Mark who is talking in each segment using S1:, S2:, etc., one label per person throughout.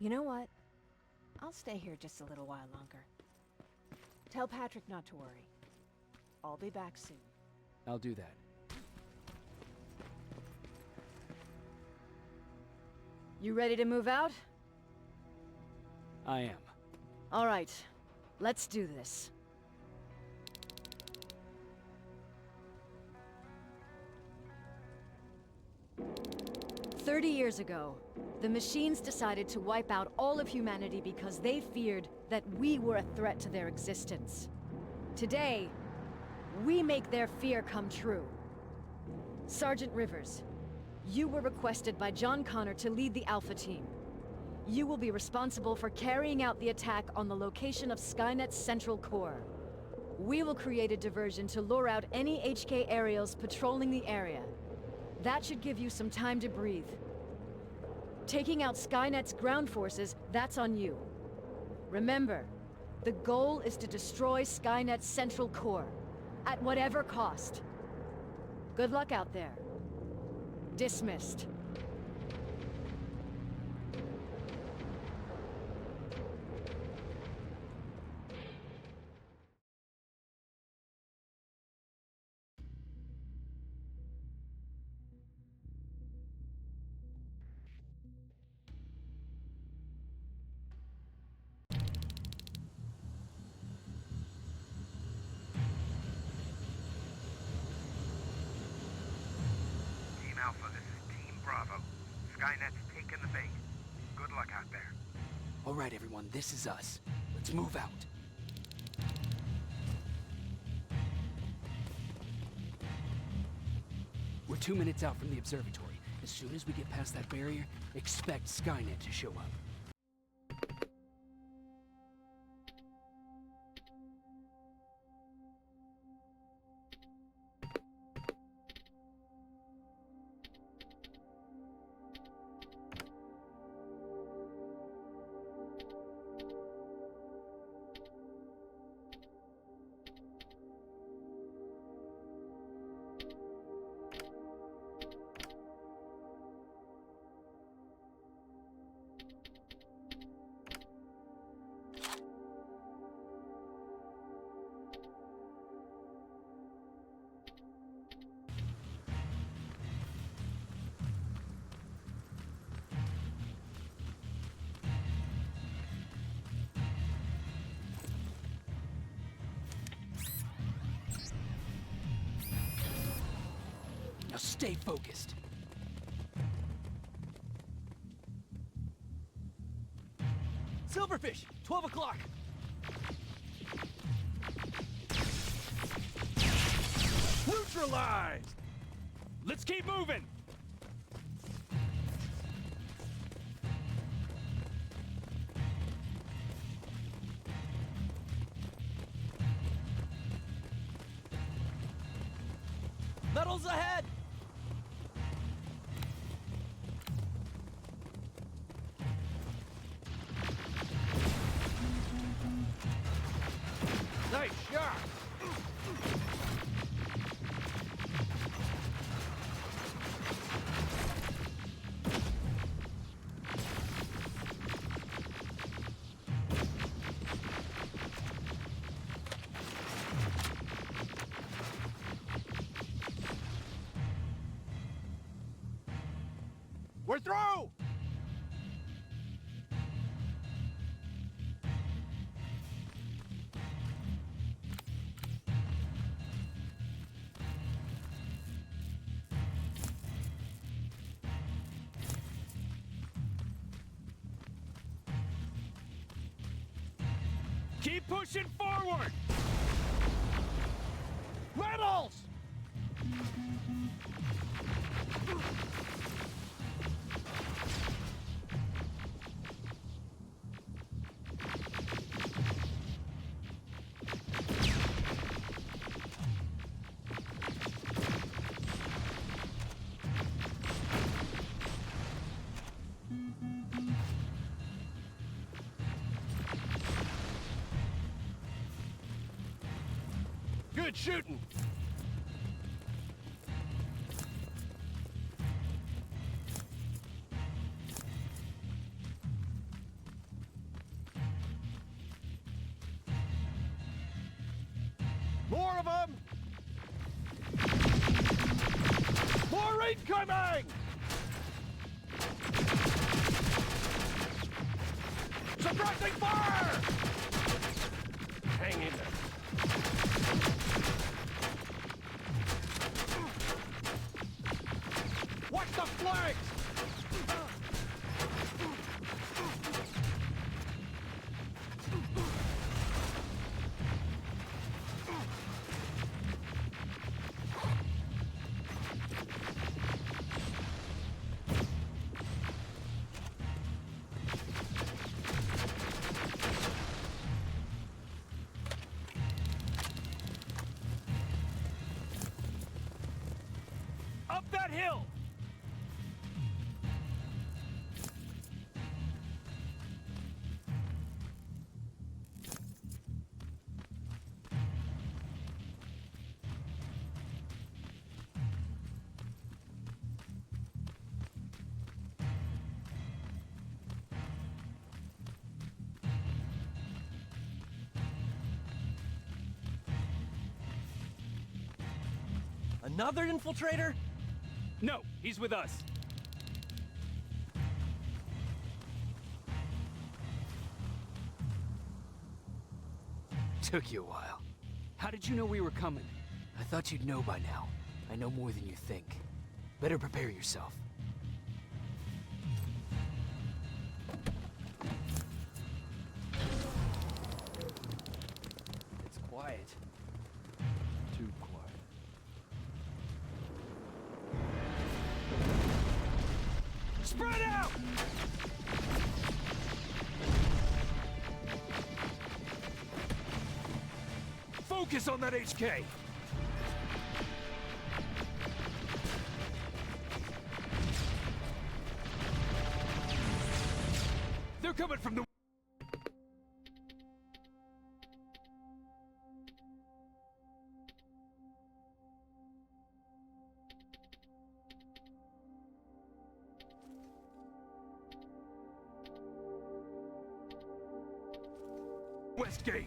S1: You know what? I'll stay here just a little while longer. Tell Patrick not to worry. I'll be back soon.
S2: I'll do that.
S3: You ready to move out?
S2: I am.
S3: All right, let's do this. "30 years ago, the machines decided to wipe out all of humanity because they feared that we were a threat to their existence. Today, we make their fear come true. Sergeant Rivers, you were requested by John Connor to lead the Alpha Team. You will be responsible for carrying out the attack on the location of Skynet's central core. We will create a diversion to lure out any HK aerials patrolling the area. That should give you some time to breathe. Taking out Skynet's ground forces, that's on you. Remember, the goal is to destroy Skynet's central core, at whatever cost. Good luck out there. Dismissed."
S4: Team Alpha, this is Team Bravo. Skynet's taken the bait. Good luck out there.
S2: All right, everyone, this is us. Let's move out. We're 2 minutes out from the observatory. As soon as we get past that barrier, expect Skynet to show up. Now stay focused.
S5: Silverfish, 12 o'clock. Neutralized! Let's keep moving! Metals ahead! Nice shot! We're through! Keep pushing forward! Metals! Good shooting! Incoming! Suppressing fire! Hang in there. Watch the flanks! Up that hill!
S6: Another infiltrator?
S5: No, he's with us.
S2: Took you a while. How did you know we were coming? I thought you'd know by now. I know more than you think. Better prepare yourself.
S6: It's quiet. Too quiet.
S5: Spread out! Focus on that HK! They're coming from the... West Gate!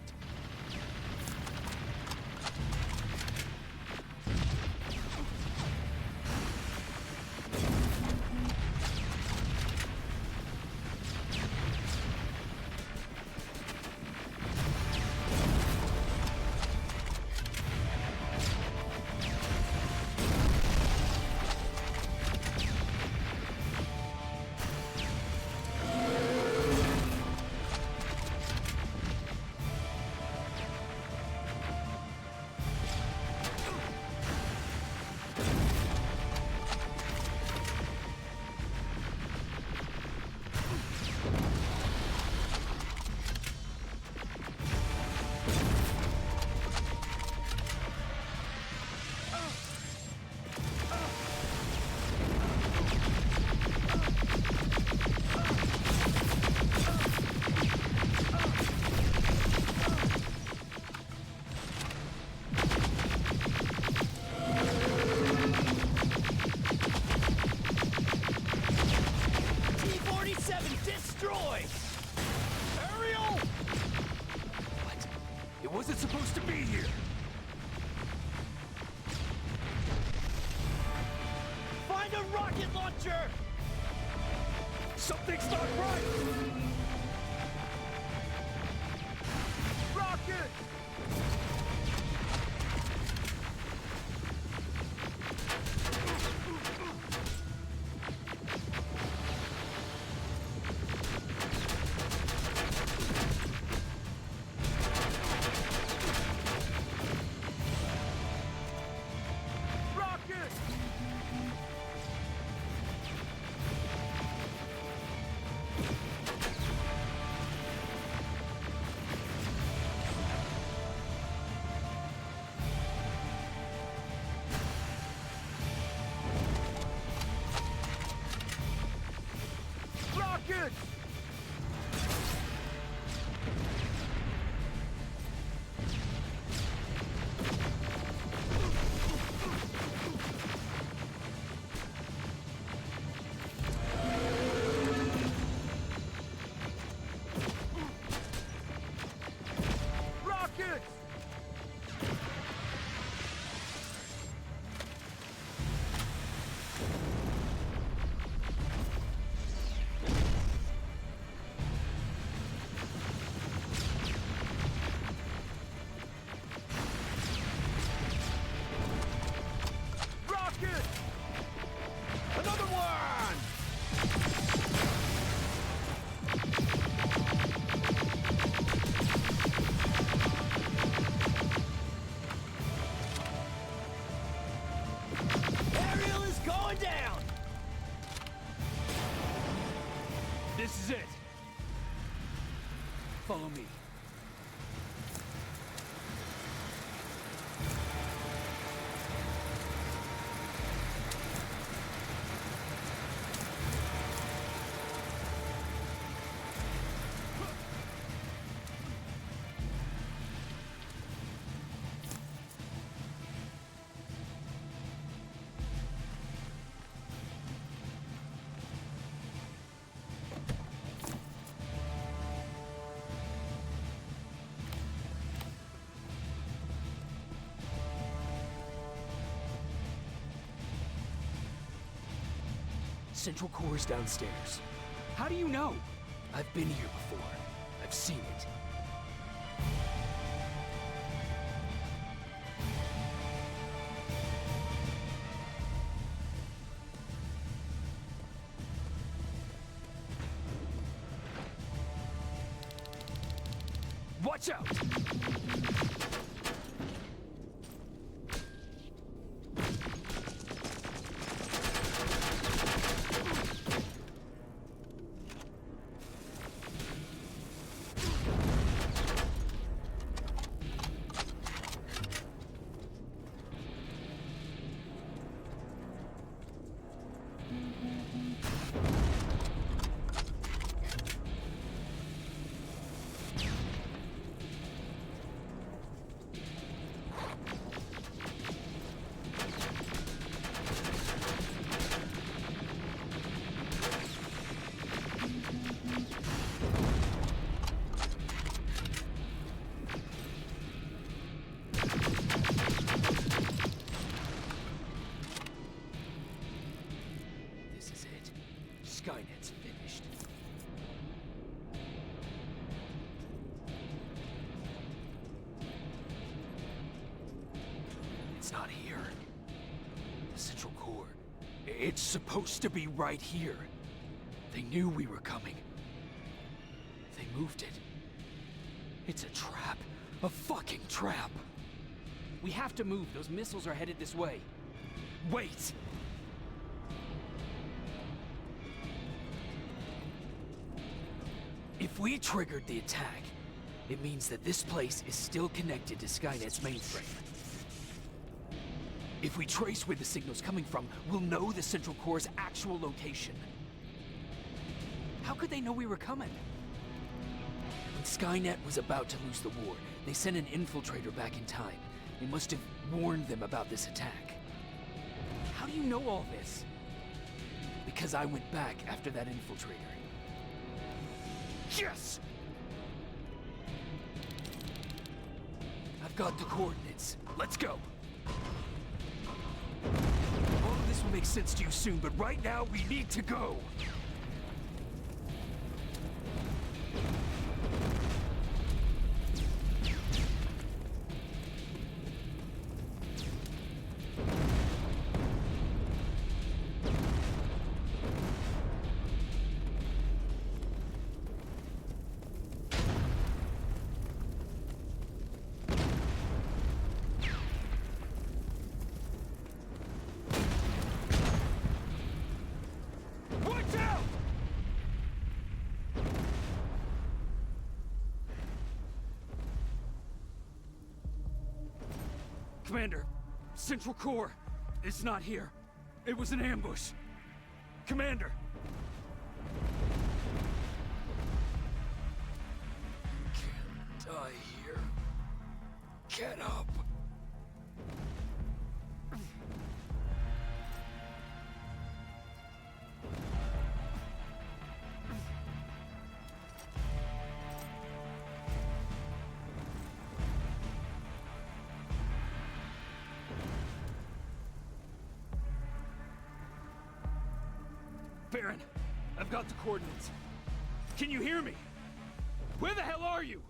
S6: T-47 destroyed!
S5: Ariel!
S2: What? It wasn't supposed to be here!
S6: Find a rocket launcher!
S5: Something's not right! Rocket! Rocket!
S2: Follow me. Central Core's downstairs. How do you know? I've been here before. I've seen it. Watch out! Skynet's finished. It's not here. The Central Core. It's supposed to be right here. They knew we were coming. They moved it. It's a trap. A fucking trap. We have to move. Those missiles are headed this way.
S5: Wait!
S2: If we triggered the attack, it means that this place is still connected to Skynet's mainframe. If we trace where the signal's coming from, we'll know the Central Core's actual location. How could they know we were coming? When Skynet was about to lose the war, they sent an infiltrator back in time. They must have warned them about this attack. How do you know all this? Because I went back after that infiltrator.
S5: Yes!
S2: I've got the coordinates.
S5: Let's go!
S2: All of this will make sense to you soon, but right now we need to go!
S5: Watch out! Commander, Central Core is not here. It was an ambush. Commander!
S2: Can't die here. Get up!
S5: Baron, I've got the coordinates. Can you hear me? Where the hell are you?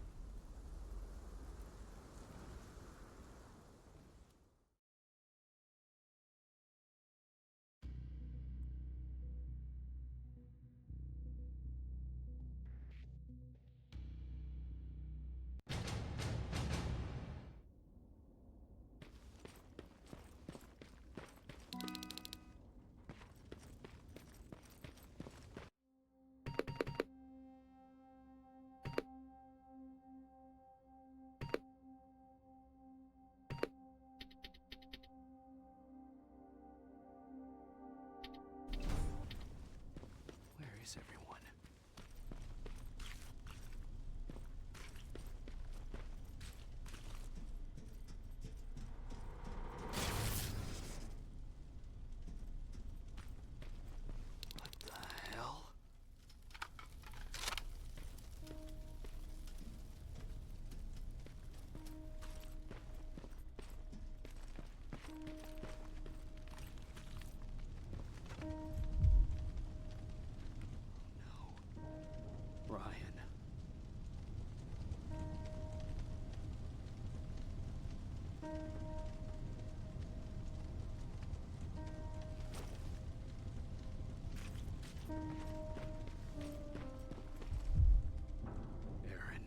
S2: Aaron.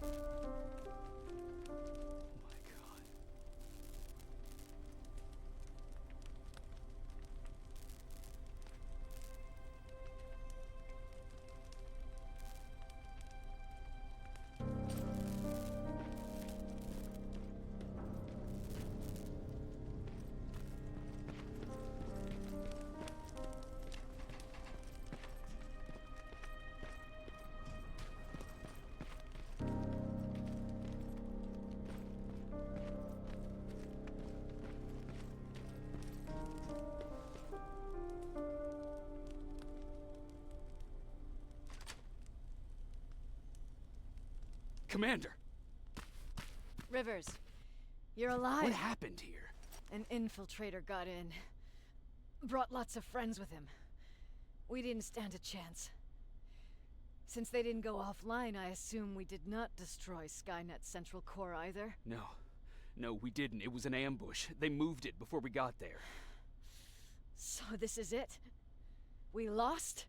S2: Oh my God. Commander,
S3: Rivers, you're alive.
S2: what happened here?
S3: An infiltrator got in. Brought lots of friends with him. We didn't stand a chance. Since they didn't go offline, I assume we did not destroy Skynet's central core either.
S2: No, we didn't. It was an ambush. They moved it before we got there.
S3: So this is it? We lost?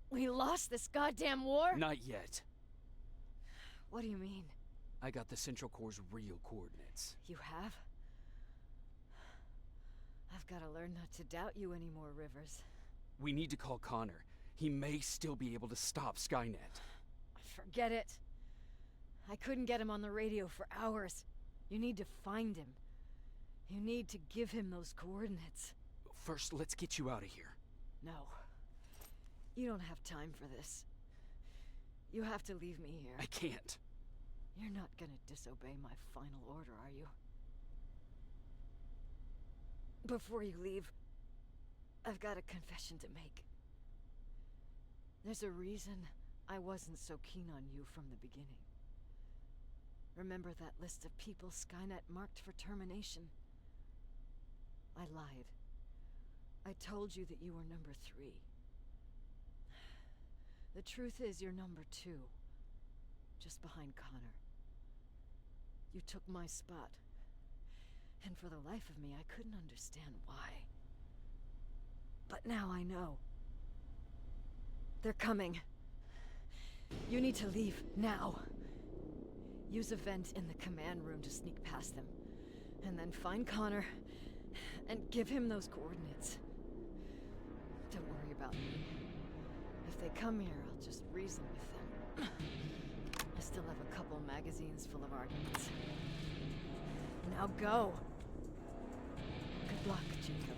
S3: We lost this goddamn war?
S2: Not yet.
S3: What do you mean?
S2: I got the Central Core's real coordinates.
S3: You have? I've got to learn not to doubt you anymore, Rivers.
S2: We need to call Connor. He may still be able to stop Skynet.
S3: Forget it. I couldn't get him on the radio for hours. You need to find him. You need to give him those coordinates.
S2: First, let's get you out of here.
S3: No. You don't have time for this. You have to leave me here.
S2: I can't.
S3: You're not gonna disobey my final order, are you? Before you leave, I've got a confession to make. There's a reason I wasn't so keen on you from the beginning. Remember that list of people Skynet marked for termination? I lied. I told you that you were number 3. The truth is you're number 2. Just behind Connor. You took my spot. And for the life of me, I couldn't understand why. But now I know. They're coming. You need to leave, now. Use a vent in the command room to sneak past them. And then find Connor, and give him those coordinates. Don't worry about me. If they come here, I'll just reason with them. I still have a couple magazines full of arguments. Now go! Good luck, Jacob.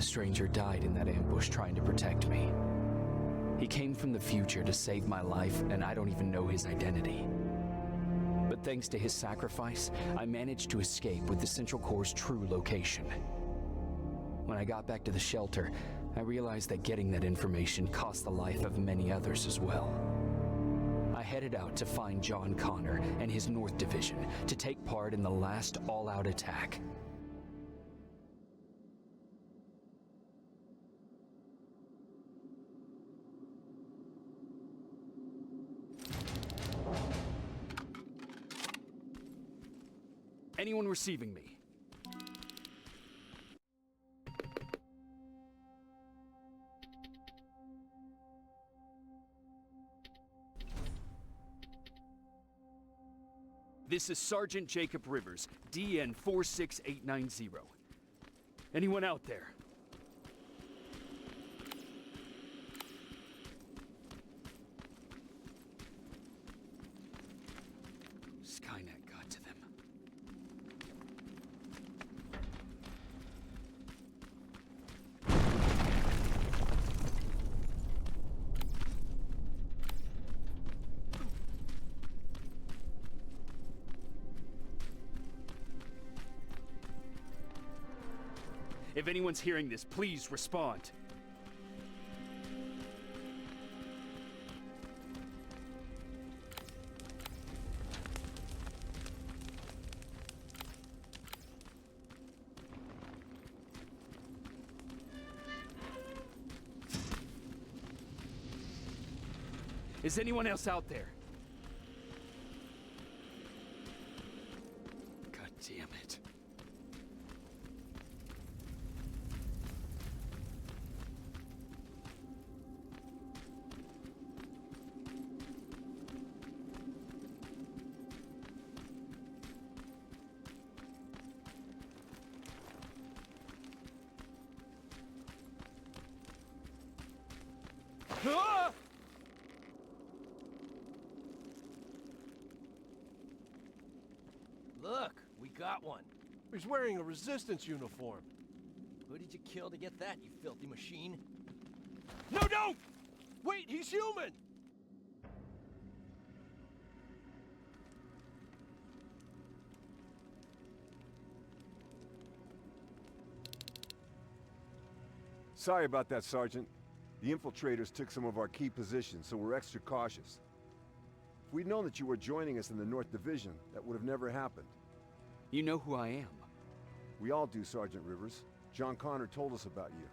S2: The stranger died in that ambush trying to protect me. He came from the future to save my life, and I don't even know his identity. But thanks to his sacrifice, I managed to escape with the Central Core's true location. When I got back to the shelter, I realized that getting that information cost the life of many others as well. I headed out to find John Connor and his North Division to take part in the last all-out attack.
S5: Anyone receiving me? This is Sergeant Jacob Rivers, DN 46890. Anyone out there? Skynet got to them. If anyone's hearing this, please respond. Is anyone else out there? God damn it. Ah!
S6: Look, we got one.
S7: He's wearing a resistance uniform.
S6: Who did you kill to get that, you filthy machine?
S7: No, don't! Wait, he's human!
S8: Sorry about that, Sergeant. The infiltrators took some of our key positions, so we're extra cautious. If we'd known that you were joining us in the North Division, that would have never happened.
S2: You know who I am.
S8: We all do, Sergeant Rivers. John Connor told us about you.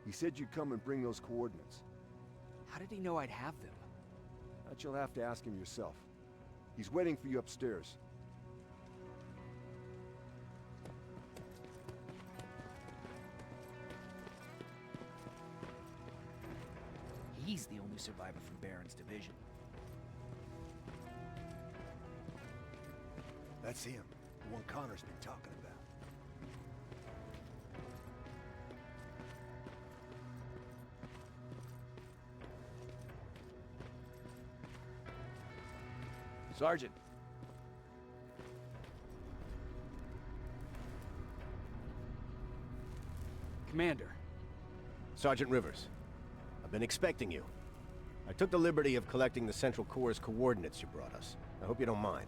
S8: He said you'd come and bring those coordinates.
S2: How did he know I'd have them?
S8: That you'll have to ask him yourself. He's waiting for you upstairs.
S6: He's the only survivor from Baron's division.
S8: That's him, the one Connor's been talking about.
S6: Sergeant.
S2: Commander.
S9: Sergeant Rivers, I've been expecting you. I took the liberty of collecting the Central Core's coordinates you brought us. I hope you don't mind.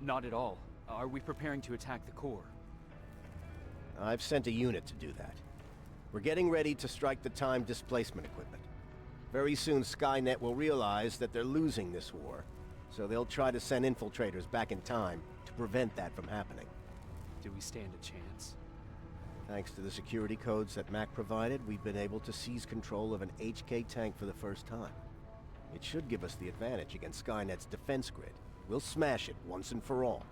S2: Not at all. Are we preparing to attack the core?
S9: I've sent a unit to do that. We're getting ready to strike the time displacement equipment. Very soon Skynet will realize that they're losing this war, so they'll try to send infiltrators back in time to prevent that from happening.
S2: Do we stand a chance?
S9: Thanks to the security codes that Mac provided, we've been able to seize control of an HK tank for the first time. It should give us the advantage against Skynet's defense grid. We'll smash it once and for all.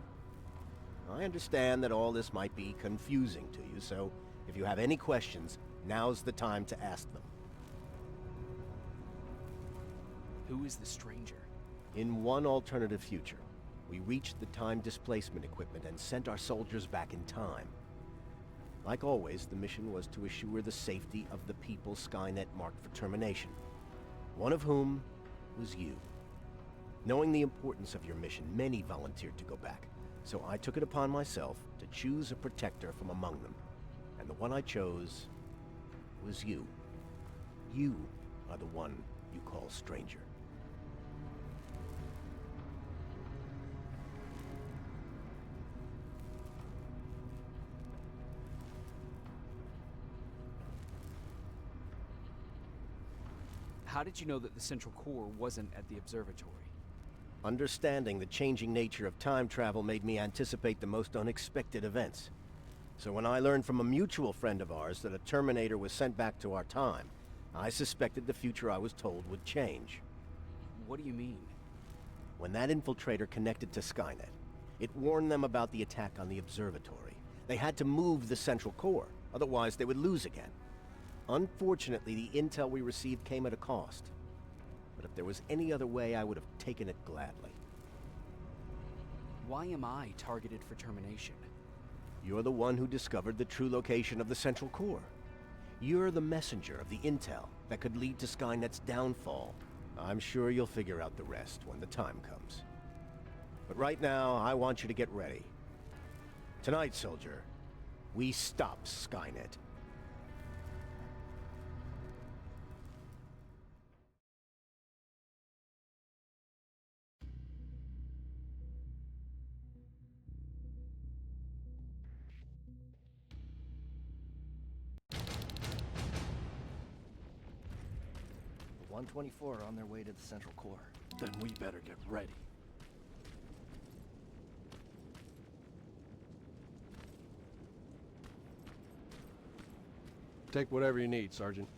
S9: I understand that all this might be confusing to you, so if you have any questions, now's the time to ask them.
S2: Who is the stranger?
S9: In one alternative future, we reached the time displacement equipment and sent our soldiers back in time. Like always, the mission was to assure the safety of the people Skynet marked for termination, one of whom was you. Knowing the importance of your mission, many volunteered to go back, so I took it upon myself to choose a protector from among them. And And the one I chose was you. You are the one you call stranger.
S2: How did you know that the central core wasn't at the observatory?
S9: Understanding the changing nature of time travel made me anticipate the most unexpected events. So when I learned from a mutual friend of ours that a Terminator was sent back to our time, I suspected the future I was told would change.
S2: What do you mean?
S9: When that infiltrator connected to Skynet, it warned them about the attack on the observatory. They had to move the central core, otherwise they would lose again. Unfortunately, the intel we received came at a cost. But if there was any other way, I would have taken it gladly.
S2: Why am I targeted for termination?
S9: You're the one who discovered the true location of the central core. You're the messenger of the intel that could lead to Skynet's downfall. I'm sure you'll figure out the rest when the time comes. But right now, I want you to get ready. Tonight, soldier, we stop Skynet.
S6: The 124 are on their way to the central core.
S5: Then we better get ready.
S7: Take whatever you need, Sergeant.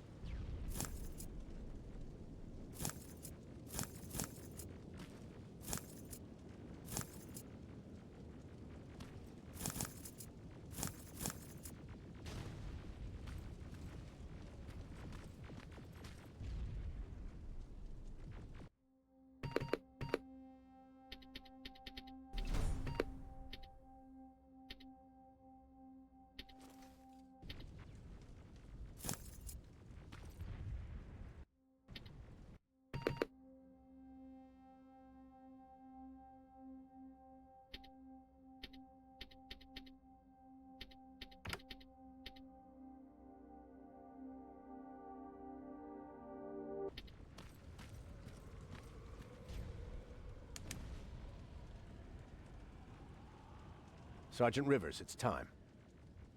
S9: Sergeant Rivers, it's time.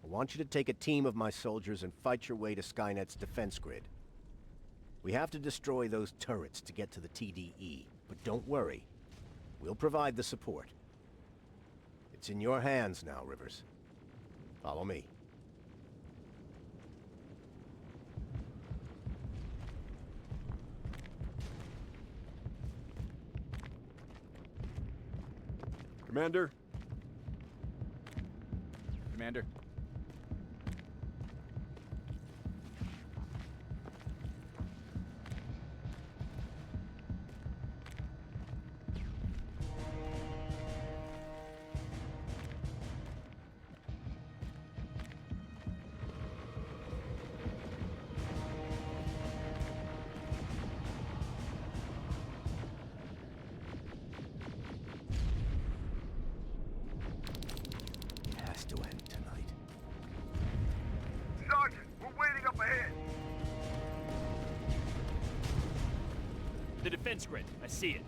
S9: I want you to take a team of my soldiers and fight your way to Skynet's defense grid. We have to destroy those turrets to get to the TDE, but don't worry. We'll provide the support. It's in your hands now, Rivers. Follow me.
S8: Commander?
S6: Commander.
S9: Has to end tonight.
S4: Sergeant, we're waiting up ahead.
S5: The defense grid. I see it.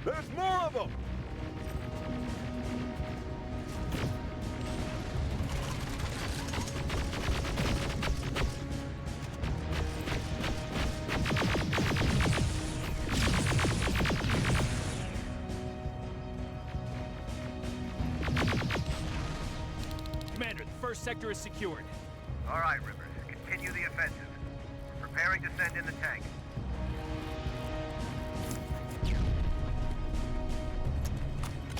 S8: There's more of them!
S5: Commander, the first sector is secured.
S4: All right, Rivers. Continue the offensive. We're preparing to send in the tank.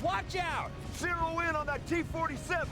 S7: Watch out!
S8: Zero in on that T-47!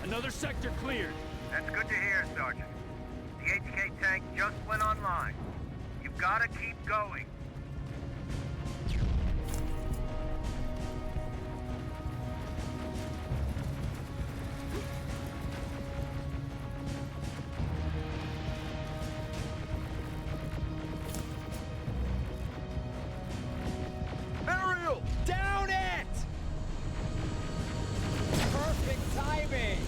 S5: Another sector cleared.
S4: That's good to hear, Sergeant. The HK tank just went online. You've got to keep going.
S8: Aerial!
S7: Down it! Perfect timing!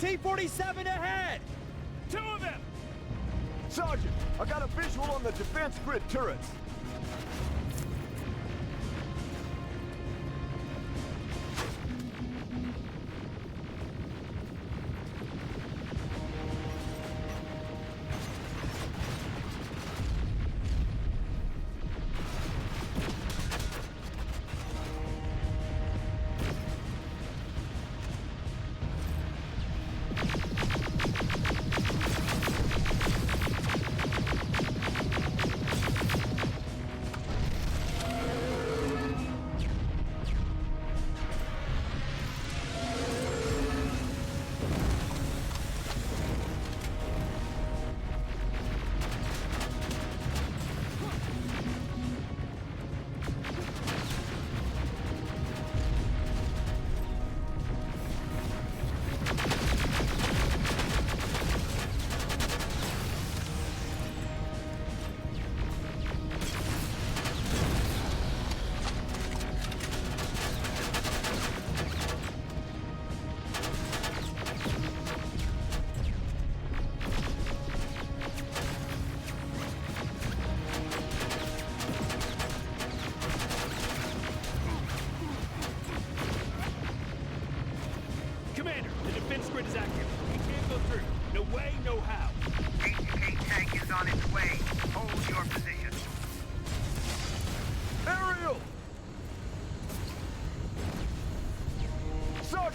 S7: T-47 ahead!
S5: Two of them!
S8: Sergeant, I got a visual on the defense grid turrets.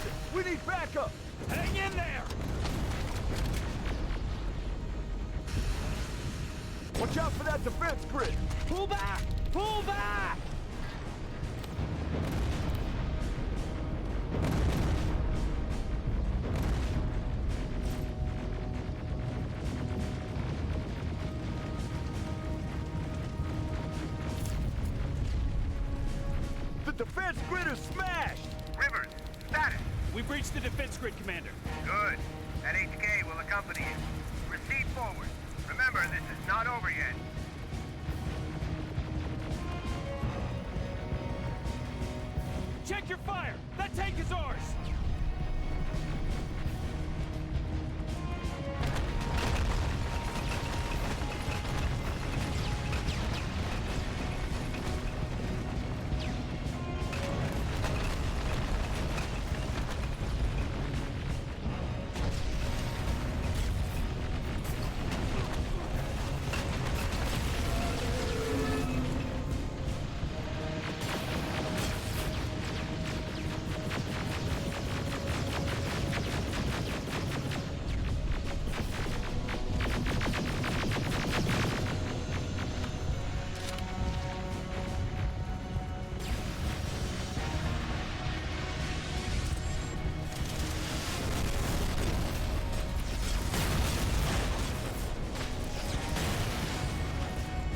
S7: Listen, we need backup!
S5: Hang in there!
S7: Watch out for that defense grid!
S5: Pull back! Pull back!
S7: The defense grid is smashed!
S4: Rivers, status.
S5: We've reached the defense grid, Commander.
S4: Good. That HK will accompany you. Proceed forward. Remember, this is not over yet.
S5: Check your fire! That tank is ours!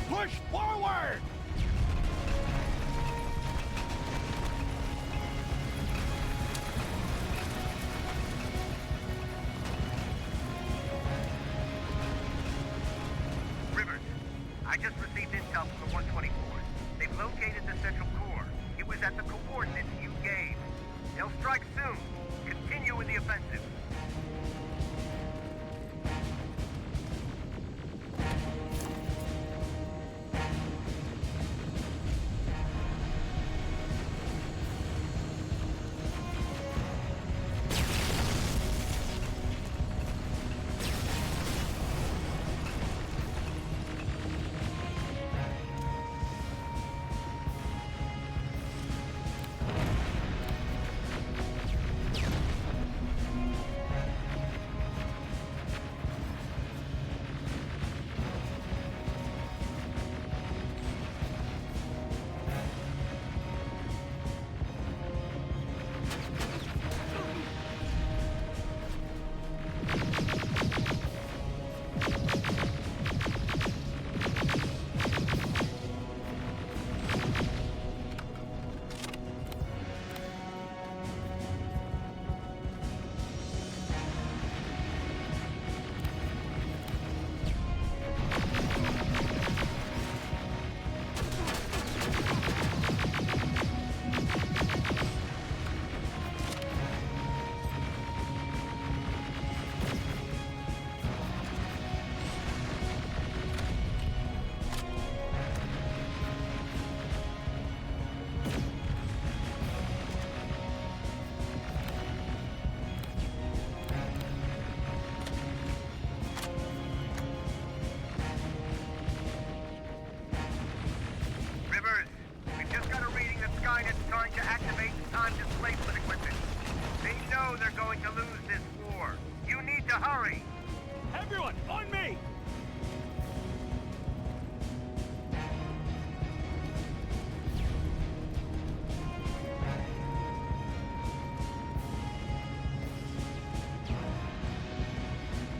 S7: Push forward!
S4: Rivers, I just received intel from the 124. They've located the central core. It was at the coordinates you gave. They'll strike soon. Continue in the offensive. Rivers, we've just got a reading that Skynet's trying to activate time displacement equipment. They know they're going to lose this war. You need to hurry.
S5: Everyone, on me!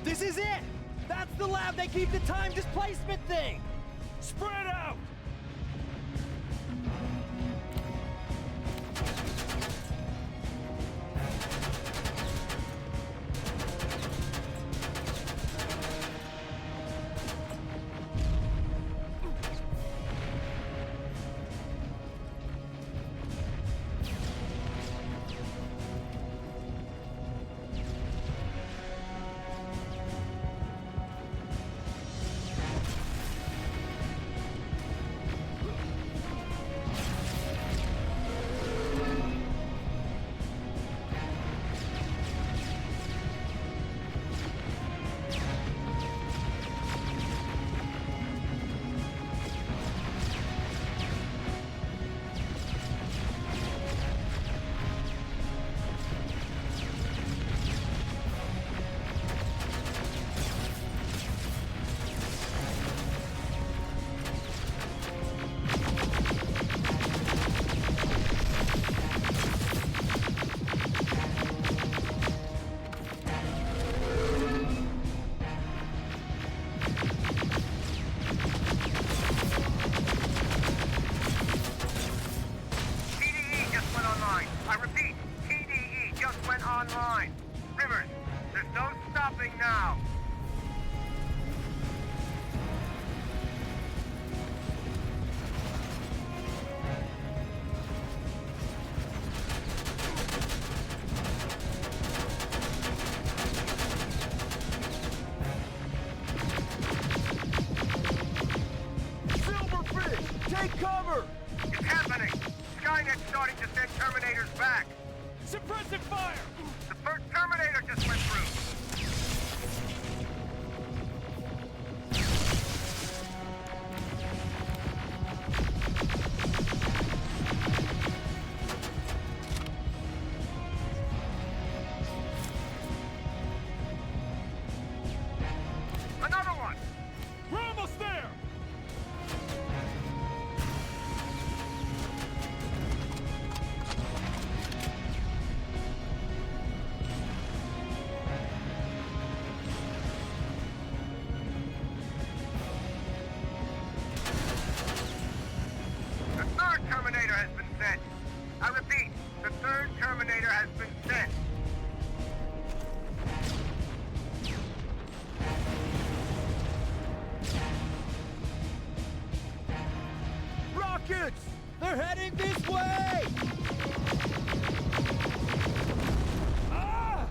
S7: This is it! That's the lab they keep the time displacement thing!
S5: Spread out!
S4: moving now.
S7: Take cover!
S4: It's happening! Skynet's starting to send Terminators back!
S5: Suppressive fire!
S4: The first Terminator just went through! Another one!
S5: We're almost there!
S4: The third Terminator has been sent. I repeat, the third Terminator has been sent.
S7: Rockets! They're heading this way!
S5: Ah!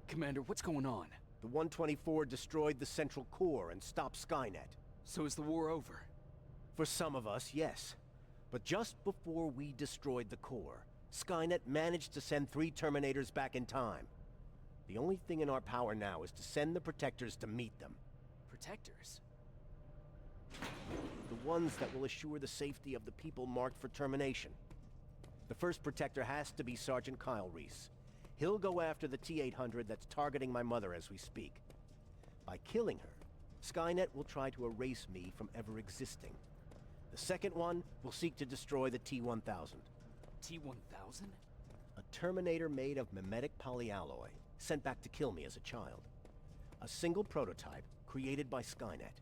S2: Commander, what's going on?
S9: The 124 destroyed the central core and stopped Skynet.
S2: So is the war over?
S9: For some of us, yes. But just before we destroyed the core, Skynet managed to send 3 Terminators back in time. The only thing in our power now is to send the Protectors to meet them.
S2: Protectors?
S9: The ones that will assure the safety of the people marked for termination. The first Protector has to be Sergeant Kyle Reese. He'll go after the T-800 that's targeting my mother as we speak. By killing her, Skynet will try to erase me from ever existing. The second one will seek to destroy the T-1000.
S2: T-1000?
S9: A Terminator made of mimetic polyalloy, sent back to kill me as a child. A single prototype created by Skynet.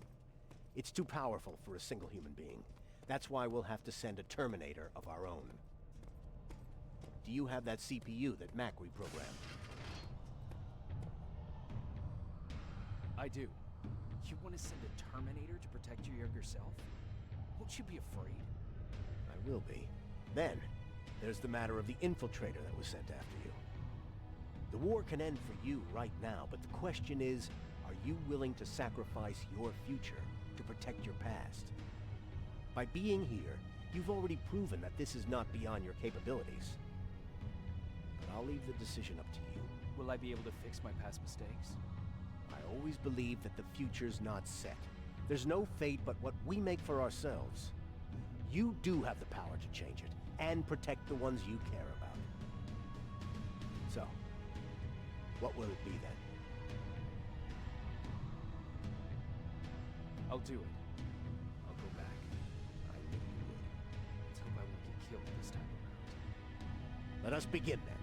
S9: It's too powerful for a single human being. That's why we'll have to send a Terminator of our own. Do you have that CPU that Mac reprogrammed?
S2: I do. You want to send a Terminator to protect your younger self? Won't you be afraid?
S9: I will be. Then, there's the matter of the infiltrator that was sent after you. The war can end for you right now, but the question is, are you willing to sacrifice your future to protect your past? By being here, you've already proven that this is not beyond your capabilities. But I'll leave the decision up to you.
S2: Will I be able to fix my past mistakes?
S9: I always believe that the future's not set. There's no fate but what we make for ourselves. You do have the power to change it, and protect the ones you care about. So, what will it be then?
S2: I'll do it. I'll go back.
S9: I knew you would.
S2: Let's hope I won't get killed this time around.
S9: Let us begin then.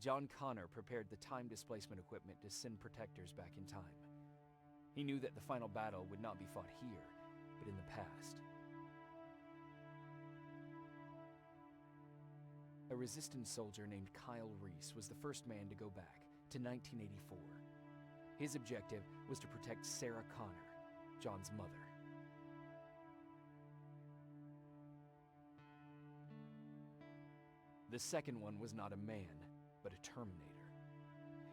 S2: John Connor prepared the time displacement equipment to send protectors back in time. He knew that the final battle would not be fought here, but in the past. A resistance soldier named Kyle Reese was the first man to go back to 1984. His objective was to protect Sarah Connor, John's mother. The second one was not a man, but a Terminator.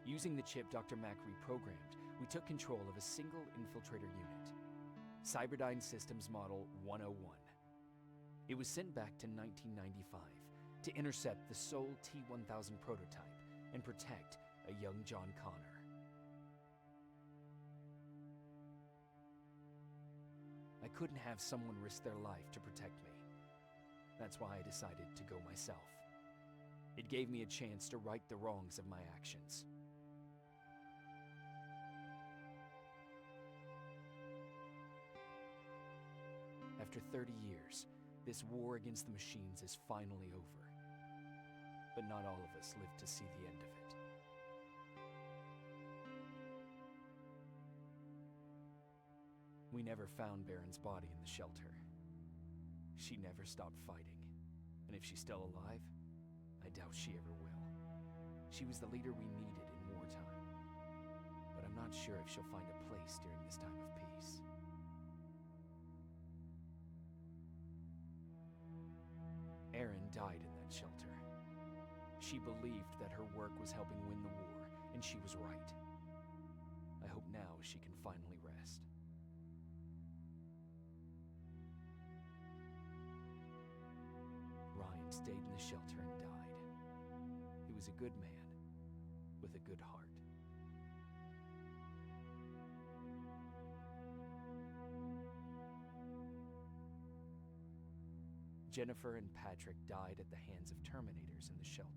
S2: Using the chip Dr. Mack reprogrammed, we took control of a single infiltrator unit, Cyberdyne Systems Model 101. It was sent back to 1995 to intercept the sole T-1000 prototype and protect a young John Connor. I couldn't have someone risk their life to protect me. That's why I decided to go myself. It gave me a chance to right the wrongs of my actions. After 30 years, this war against the machines is finally over. But not all of us lived to see the end of it. We never found Baron's body in the shelter. She never stopped fighting. And if she's still alive, I doubt she ever will. She was the leader we needed in wartime. But I'm not sure if she'll find a place during this time of peace. Erin died in that shelter. She believed that her work was helping win the war, and she was right. I hope now she can finally rest. Ryan stayed in the shelter and died. He was a good man, with a good heart. Jennifer and Patrick died at the hands of Terminators in the shelter.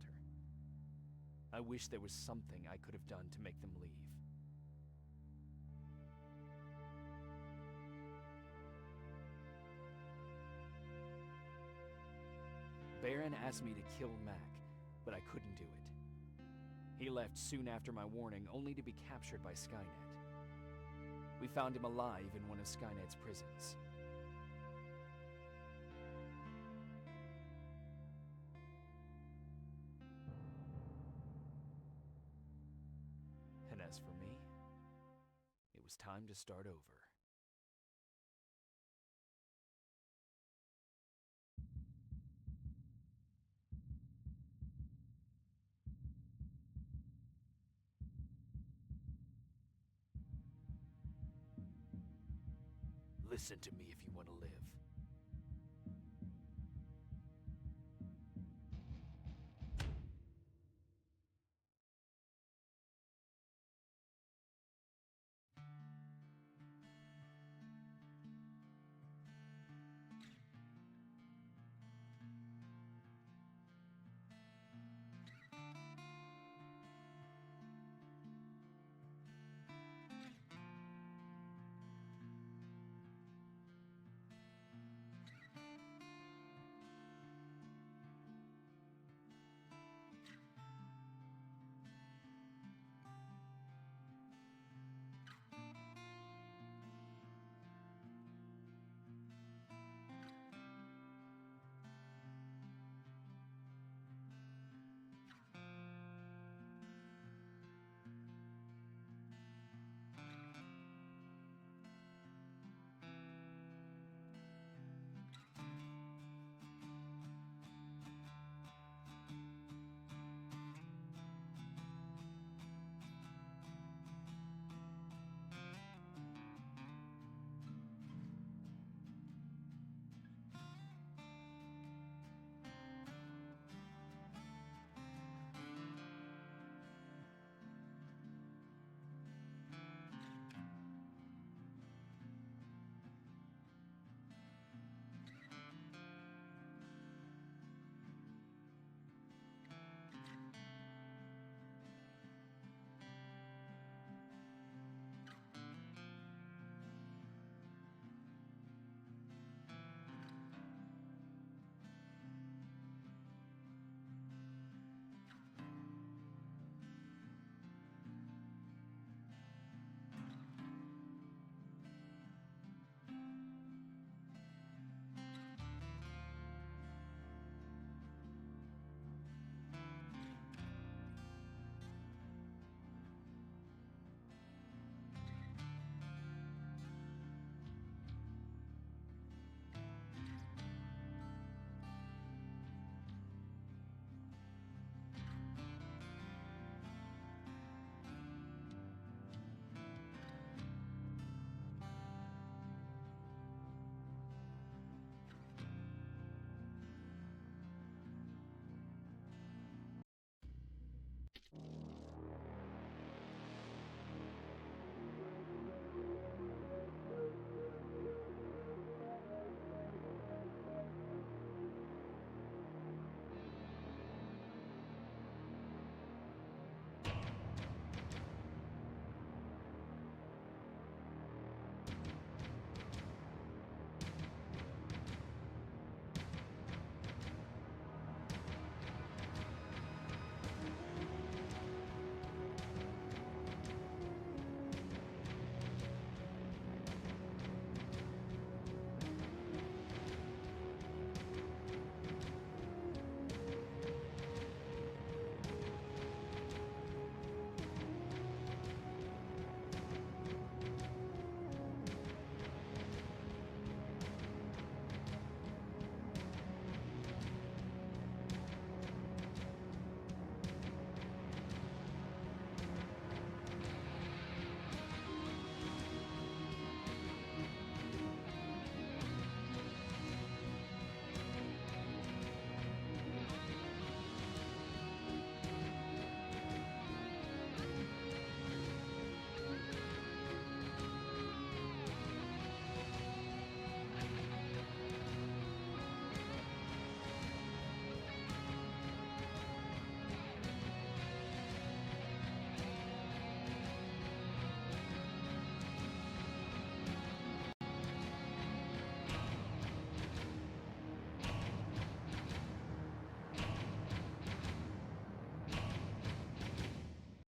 S2: I wish there was something I could have done to make them leave. Baron asked me to kill Mac, but I couldn't do it. He left soon after my warning, only to be captured by Skynet. We found him alive in one of Skynet's prisons. And as for me, it was time to start over. Listen to me if you want to live.